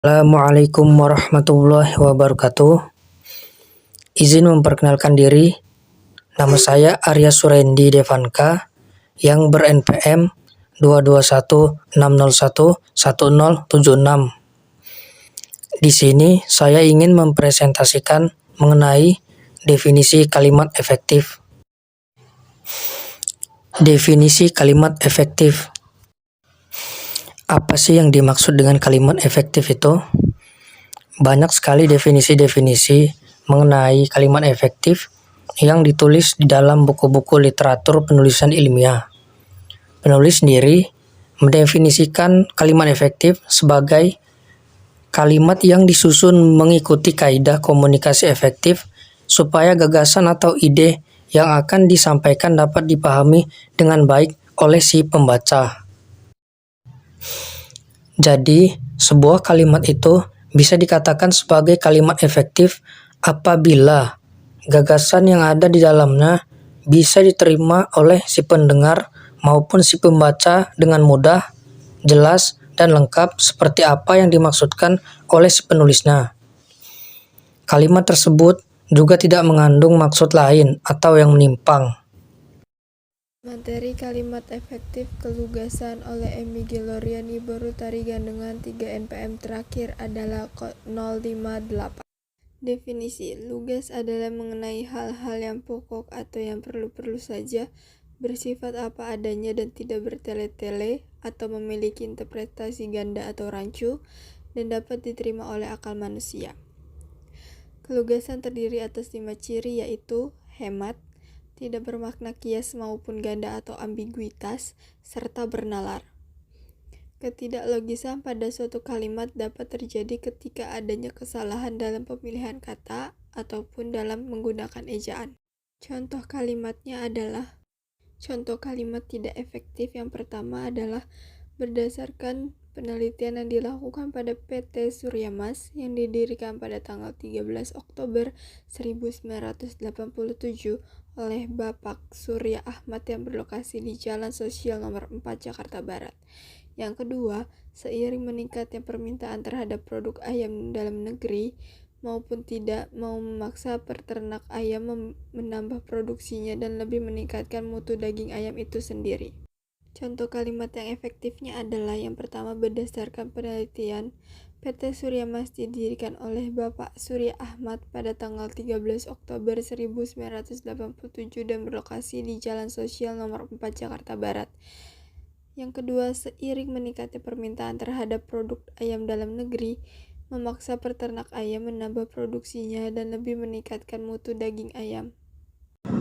Assalamualaikum warahmatullahi wabarakatuh. Izin memperkenalkan diri. Nama saya Arya Surendi Devanka yang ber-NPM 2216011076. Di sini saya ingin mempresentasikan mengenai definisi kalimat efektif. Definisi kalimat efektif. Apa sih yang dimaksud dengan kalimat efektif itu? Banyak sekali definisi-definisi mengenai kalimat efektif yang ditulis di dalam buku-buku literatur penulisan ilmiah. Penulis sendiri mendefinisikan kalimat efektif sebagai kalimat yang disusun mengikuti kaidah komunikasi efektif supaya gagasan atau ide yang akan disampaikan dapat dipahami dengan baik oleh si pembaca. Jadi, sebuah kalimat itu bisa dikatakan sebagai kalimat efektif apabila gagasan yang ada di dalamnya bisa diterima oleh si pendengar maupun si pembaca dengan mudah, jelas, dan lengkap seperti apa yang dimaksudkan oleh si penulisnya. Kalimat tersebut juga tidak mengandung maksud lain atau yang menyimpang. Materi kalimat efektif kelugasan oleh Emi Geloriani baru tari gandengan 3 NPM terakhir adalah 058. Definisi lugas adalah mengenai hal-hal yang pokok atau yang perlu-perlu saja, bersifat apa adanya dan tidak bertele-tele atau memiliki interpretasi ganda atau rancu dan dapat diterima oleh akal manusia. Kelugasan terdiri atas 5 ciri yaitu hemat, tidak bermakna kias maupun ganda atau ambiguitas, serta bernalar. Ketidaklogisan pada suatu kalimat dapat terjadi ketika adanya kesalahan dalam pemilihan kata ataupun dalam menggunakan ejaan. Contoh kalimat tidak efektif yang pertama adalah berdasarkan penelitian yang dilakukan pada PT Surya Mas yang didirikan pada tanggal 13 Oktober 1987 oleh Bapak Surya Ahmad yang berlokasi di Jalan Sosial Nomor 4 Jakarta Barat. Yang kedua, seiring meningkatnya permintaan terhadap produk ayam dalam negeri maupun tidak mau memaksa peternak ayam menambah produksinya dan lebih meningkatkan mutu daging ayam itu sendiri. Contoh kalimat yang efektifnya adalah yang pertama berdasarkan penelitian PT Surya Mas didirikan oleh Bapak Surya Ahmad pada tanggal 13 Oktober 1987 dan berlokasi di Jalan Sosial Nomor 4 Jakarta Barat. Yang kedua, seiring meningkatnya permintaan terhadap produk ayam dalam negeri, memaksa peternak ayam menambah produksinya dan lebih meningkatkan mutu daging ayam.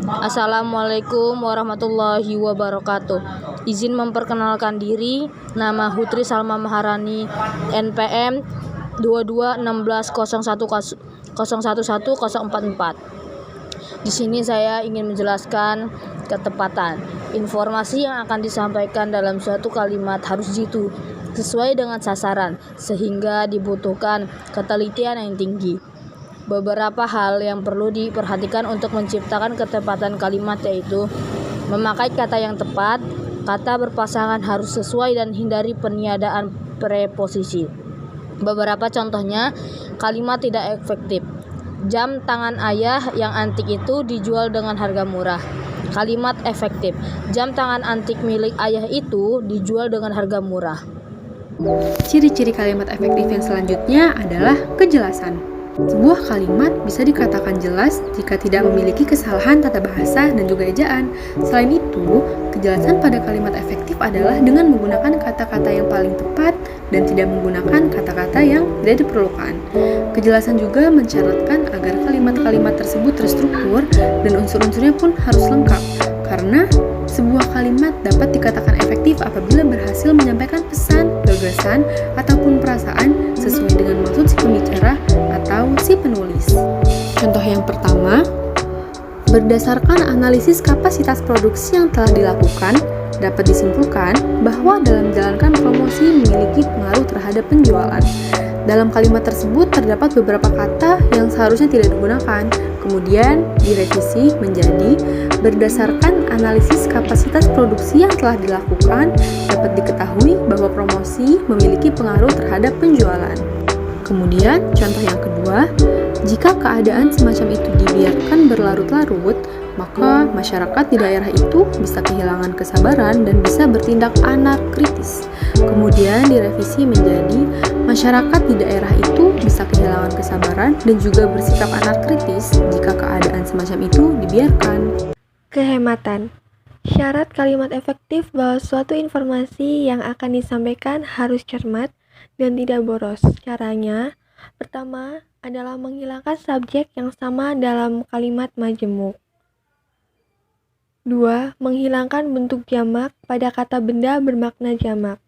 Assalamualaikum warahmatullahi wabarakatuh. Izin memperkenalkan diri, nama Hutri Salma Maharani, NPM 221601101144. Di sini saya ingin menjelaskan ketepatan. Informasi yang akan disampaikan dalam suatu kalimat harus jitu, sesuai dengan sasaran, sehingga dibutuhkan ketelitian yang tinggi. Beberapa hal yang perlu diperhatikan untuk menciptakan ketepatan kalimat yaitu memakai kata yang tepat, kata berpasangan harus sesuai dan hindari peniadaan preposisi. Beberapa contohnya, kalimat tidak efektif. Jam tangan ayah yang antik itu dijual dengan harga murah. Kalimat efektif. Jam tangan antik milik ayah itu dijual dengan harga murah. Ciri-ciri kalimat efektif yang selanjutnya adalah kejelasan. Sebuah kalimat bisa dikatakan jelas jika tidak memiliki kesalahan tata bahasa dan juga ejaan. Selain itu, kejelasan pada kalimat efektif adalah dengan menggunakan kata-kata yang paling tepat dan tidak menggunakan kata-kata yang tidak diperlukan. Kejelasan juga mensyaratkan agar kalimat-kalimat tersebut terstruktur dan unsur-unsurnya pun harus lengkap, karena sebuah kalimat dapat dikatakan efektif apabila berhasil menyampaikan pesan, gagasan, ataupun perasaan sesuai dengan maksud si pembicara atau si penulis. Contoh yang pertama, berdasarkan analisis kapasitas produksi yang telah dilakukan, dapat disimpulkan bahwa dalam menjalankan promosi memiliki pengaruh terhadap penjualan. Dalam kalimat tersebut terdapat beberapa kata yang seharusnya tidak digunakan, kemudian direvisi menjadi berdasarkan analisis kapasitas produksi yang telah dilakukan, dapat diketahui bahwa promosi memiliki pengaruh terhadap penjualan. Kemudian, contoh yang kedua, jika keadaan semacam itu dibiarkan berlarut-larut, maka masyarakat di daerah itu bisa kehilangan kesabaran dan bisa bertindak anarkritis. Kemudian direvisi menjadi masyarakat di daerah itu bisa kehilangan kesabaran dan juga bersikap anarkritis jika keadaan semacam itu dibiarkan. Kehematan. Syarat kalimat efektif bahwa suatu informasi yang akan disampaikan harus cermat dan tidak boros. Caranya, pertama adalah menghilangkan subjek yang sama dalam kalimat majemuk. 2. Menghilangkan bentuk jamak pada kata benda bermakna jamak.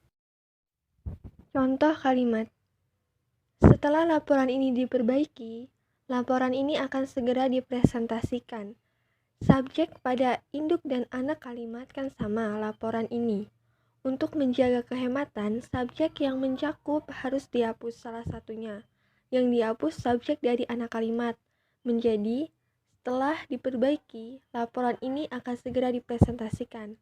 Contoh kalimat. Setelah laporan ini diperbaiki, laporan ini akan segera dipresentasikan. Subjek pada induk dan anak kalimat kan sama laporan ini. Untuk menjaga kehematan, subjek yang mencakup harus dihapus salah satunya. Yang dihapus subjek dari anak kalimat. Menjadi, setelah diperbaiki, laporan ini akan segera dipresentasikan.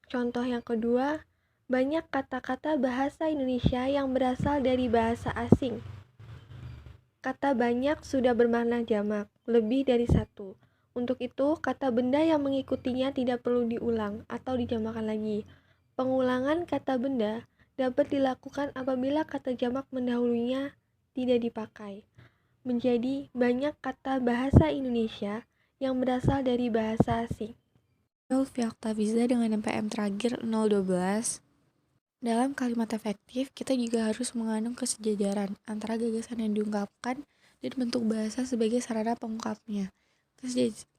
Contoh yang kedua, banyak kata-kata bahasa Indonesia yang berasal dari bahasa asing. Kata banyak sudah bermakna jamak, lebih dari satu. Untuk itu, kata benda yang mengikutinya tidak perlu diulang atau dijamakan lagi. Pengulangan kata benda dapat dilakukan apabila kata jamak mendahulunya tidak dipakai. Menjadi banyak kata bahasa Indonesia yang berasal dari bahasa asing. Lutfi Oktaviza dengan NPM terakhir 012. Dalam kalimat efektif, kita juga harus mengandung kesejajaran antara gagasan yang diungkapkan dan bentuk bahasa sebagai sarana pengungkapnya.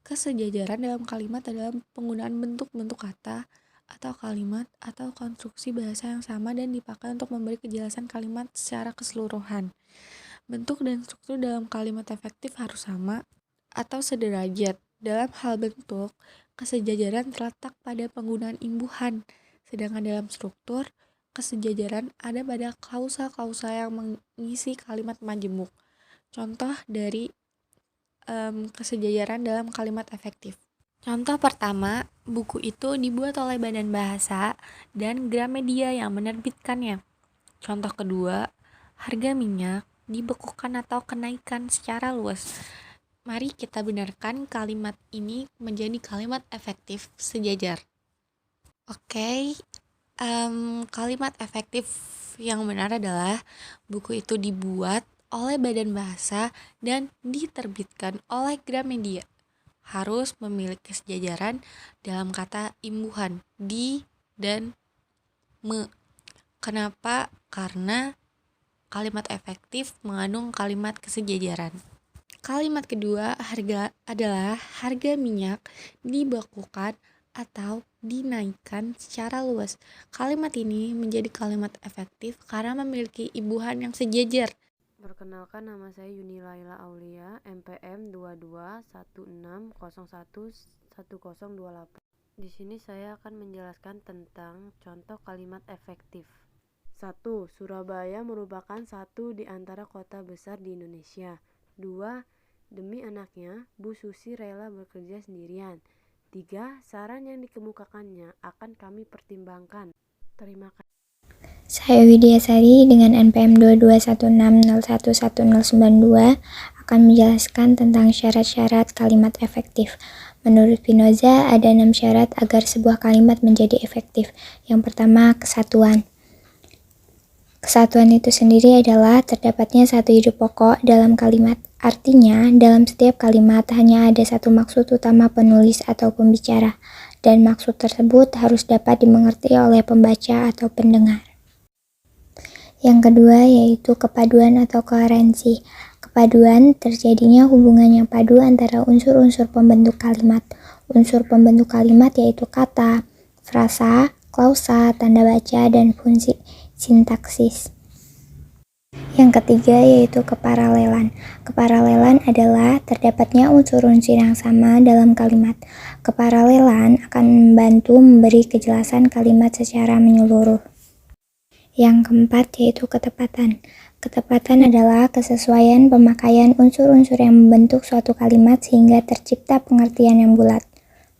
Kesejajaran dalam kalimat adalah penggunaan bentuk-bentuk kata atau kalimat atau konstruksi bahasa yang sama dan dipakai untuk memberi kejelasan kalimat secara keseluruhan. Bentuk dan struktur dalam kalimat efektif harus sama atau sederajat. Dalam hal bentuk, kesejajaran terletak pada penggunaan imbuhan, sedangkan dalam struktur, kesejajaran ada pada klausa-klausa yang mengisi kalimat majemuk. Contoh dari kesejajaran dalam kalimat efektif. Contoh pertama, buku itu dibuat oleh Badan Bahasa dan Gramedia yang menerbitkannya. Contoh kedua, harga minyak dibekukan atau kenaikan secara luas. Mari kita benarkan kalimat ini menjadi kalimat efektif sejajar. Oke, kalimat efektif yang benar adalah buku itu dibuat oleh Badan Bahasa dan diterbitkan oleh Gramedia. Harus memiliki kesejajaran dalam kata imbuhan di dan me. Kenapa? Karena kalimat efektif mengandung kalimat kesejajaran. Kalimat kedua adalah harga minyak dibekukan atau dinaikkan secara luas. Kalimat ini menjadi kalimat efektif karena memiliki imbuhan yang sejajar. Perkenalkan, nama saya Yuni Laila Aulia, MPM 2216011028. Di sini saya akan menjelaskan tentang contoh kalimat efektif. 1. Surabaya merupakan satu di antara kota besar di Indonesia. 2. Demi anaknya, Bu Susi rela bekerja sendirian. 3. Saran yang dikemukakannya akan kami pertimbangkan. Terima kasih. Saya Widya Sari dengan NPM 2216011092 akan menjelaskan tentang syarat-syarat kalimat efektif. Menurut Spinoza, ada 6 syarat agar sebuah kalimat menjadi efektif. Yang pertama, kesatuan. Kesatuan itu sendiri adalah terdapatnya satu ide pokok dalam kalimat. Artinya, dalam setiap kalimat hanya ada satu maksud utama penulis atau pembicara, dan maksud tersebut harus dapat dimengerti oleh pembaca atau pendengar. Yang kedua yaitu kepaduan atau koherensi. Kepaduan terjadinya hubungan yang padu antara unsur-unsur pembentuk kalimat. Unsur pembentuk kalimat yaitu kata, frasa, klausa, tanda baca, dan fungsi sintaksis. Yang ketiga yaitu keparalelan. Keparalelan adalah terdapatnya unsur-unsur yang sama dalam kalimat. Keparalelan akan membantu memberi kejelasan kalimat secara menyeluruh. Yang keempat yaitu ketepatan. Ketepatan adalah kesesuaian pemakaian unsur-unsur yang membentuk suatu kalimat sehingga tercipta pengertian yang bulat.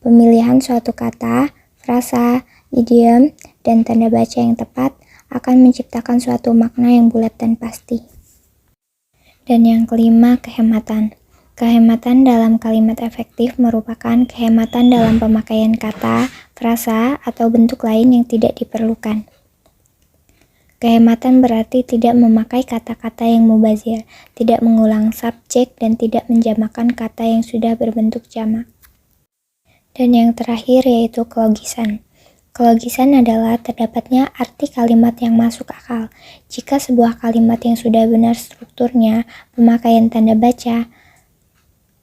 Pemilihan suatu kata, frasa, idiom, dan tanda baca yang tepat akan menciptakan suatu makna yang bulat dan pasti. Dan yang kelima, kehematan. Kehematan dalam kalimat efektif merupakan kehematan dalam pemakaian kata, frasa, atau bentuk lain yang tidak diperlukan. Kehematan berarti tidak memakai kata-kata yang mubazir, tidak mengulang subjek, dan tidak menjamakan kata yang sudah berbentuk jamak. Dan yang terakhir yaitu kelogisan. Kelogisan adalah terdapatnya arti kalimat yang masuk akal. Jika sebuah kalimat yang sudah benar strukturnya, pemakaian tanda baca,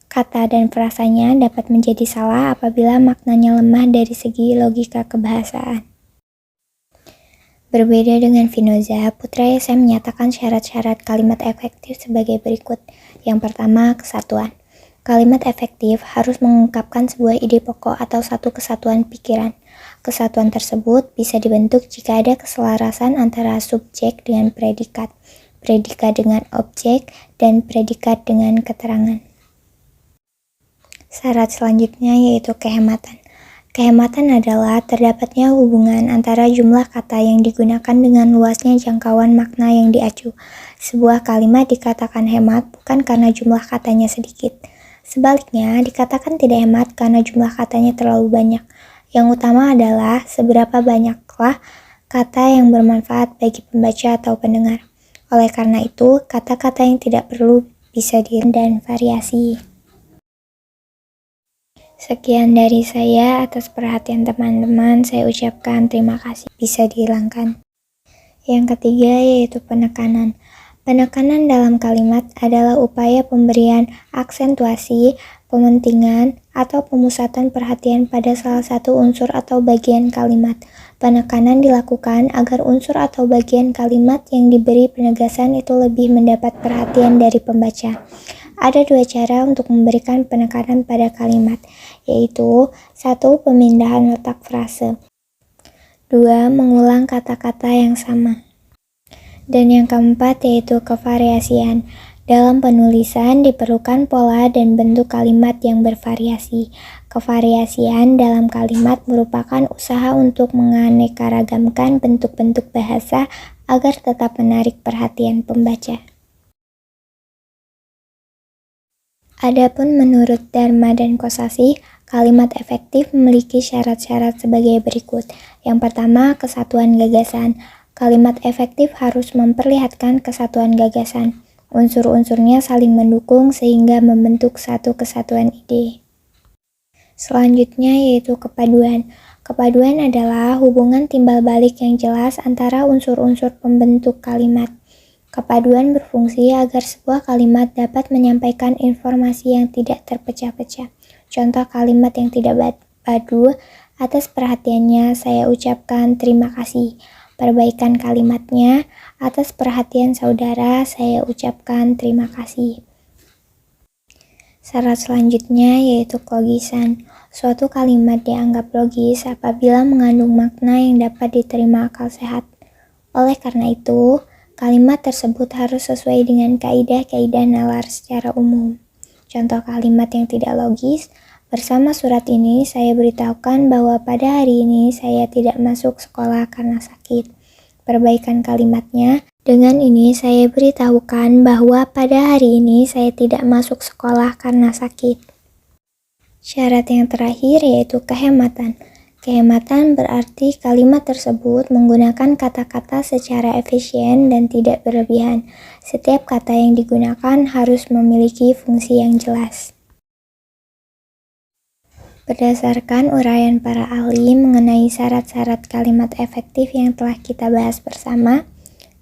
kata dan frasanya dapat menjadi salah apabila maknanya lemah dari segi logika kebahasaan. Berbeda dengan Finoza, Putra SM menyatakan syarat-syarat kalimat efektif sebagai berikut. Yang pertama, kesatuan. Kalimat efektif harus mengungkapkan sebuah ide pokok atau satu kesatuan pikiran. Kesatuan tersebut bisa dibentuk jika ada keselarasan antara subjek dengan predikat, predikat dengan objek, dan predikat dengan keterangan. Syarat selanjutnya yaitu kehematan. Kehematan adalah terdapatnya hubungan antara jumlah kata yang digunakan dengan luasnya jangkauan makna yang diacu. Sebuah kalimat dikatakan hemat bukan karena jumlah katanya sedikit. Sebaliknya, dikatakan tidak hemat karena jumlah katanya terlalu banyak. Yang utama adalah seberapa banyaklah kata yang bermanfaat bagi pembaca atau pendengar. Oleh karena itu, kata-kata yang tidak perlu bisa dan variasi. Sekian dari saya. Atas perhatian teman-teman, saya ucapkan terima kasih. Bisa dihilangkan. Yang ketiga yaitu penekanan. Penekanan dalam kalimat adalah upaya pemberian aksentuasi, pementingan, atau pemusatan perhatian pada salah satu unsur atau bagian kalimat. Penekanan dilakukan agar unsur atau bagian kalimat yang diberi penegasan itu lebih mendapat perhatian dari pembaca. Ada dua cara untuk memberikan penekanan pada kalimat, yaitu 1. Pemindahan letak frase, 2. Mengulang kata-kata yang sama. Dan yang keempat yaitu kevariasian. Dalam penulisan diperlukan pola dan bentuk kalimat yang bervariasi. Kevariasian dalam kalimat merupakan usaha untuk menganeka-ragamkan bentuk-bentuk bahasa agar tetap menarik perhatian pembaca. Adapun menurut Dharma dan Kosasih, kalimat efektif memiliki syarat-syarat sebagai berikut. Yang pertama, kesatuan gagasan. Kalimat efektif harus memperlihatkan kesatuan gagasan. Unsur-unsurnya saling mendukung sehingga membentuk satu kesatuan ide. Selanjutnya yaitu kepaduan. Kepaduan adalah hubungan timbal balik yang jelas antara unsur-unsur pembentuk kalimat. Kepaduan berfungsi agar sebuah kalimat dapat menyampaikan informasi yang tidak terpecah-pecah. Contoh kalimat yang tidak padu, atas perhatiannya saya ucapkan terima kasih. Perbaikan kalimatnya, atas perhatian saudara saya ucapkan terima kasih. Syarat selanjutnya yaitu kelogisan. Suatu kalimat dianggap logis apabila mengandung makna yang dapat diterima akal sehat. Oleh karena itu, kalimat tersebut harus sesuai dengan kaidah-kaidah nalar secara umum. Contoh kalimat yang tidak logis, bersama surat ini saya beritahukan bahwa pada hari ini saya tidak masuk sekolah karena sakit. Perbaikan kalimatnya, dengan ini saya beritahukan bahwa pada hari ini saya tidak masuk sekolah karena sakit. Syarat yang terakhir yaitu kehematan. Kehematan berarti kalimat tersebut menggunakan kata-kata secara efisien dan tidak berlebihan. Setiap kata yang digunakan harus memiliki fungsi yang jelas. Berdasarkan uraian para ahli mengenai syarat-syarat kalimat efektif yang telah kita bahas bersama,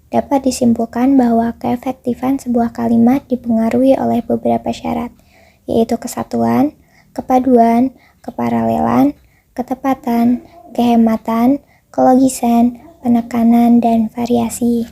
dapat disimpulkan bahwa keefektifan sebuah kalimat dipengaruhi oleh beberapa syarat, yaitu kesatuan, kepaduan, keparalelan, ketepatan, kehematan, kelogisan, penekanan, dan variasi.